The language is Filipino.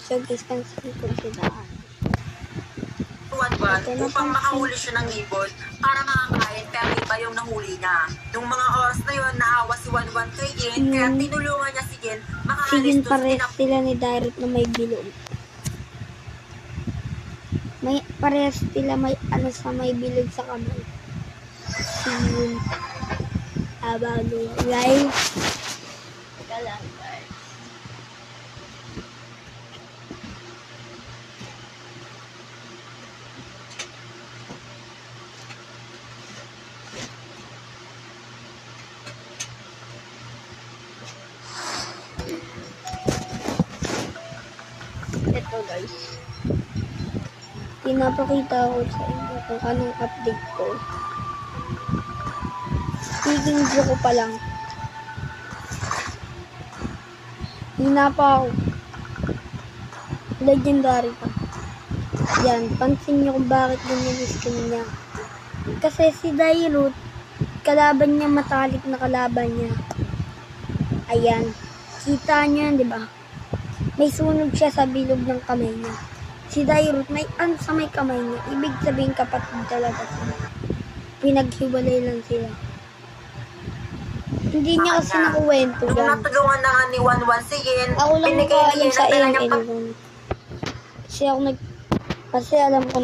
So guys, cancel ko sila. Upang makahuli siya ng ibon para makakain, pero iba yung nahuli niya. Nung mga oras na yun, naawa si Wanwan kay Gin, kaya tinulungan niya si Gin Sige, makaalis doon pares sila ni Direct na may bilog. May pares sila may ano sa may bilog sa kamay. Sige. Abado. Guys. Teka lang, guys. Ito guys. Pinapakita ko sa inyo kung anong update ko. Speaking ko pa lang. Hina pa ako. Legendary pa. Yan, pansin nyo kung bakit ganyan yung skin niya. Kasi si Dairut, kalaban niya, matalik na kalaban niya. Ayan. Kita nyo yan, di ba? May sunog siya sa bilog ng kamay niya. Si Dairut, may ano sa may kamay niya. Ibig sabihin kapatid talaga sila. Pinaghiwalay lang sila. Hindi niya kasi nakuwento Nung yan. natulungan na nga ni Wanwan si Gin, Ako lang binigay nakaalam niya sa ng dala niyang AML. Kasi ako kasi alam ko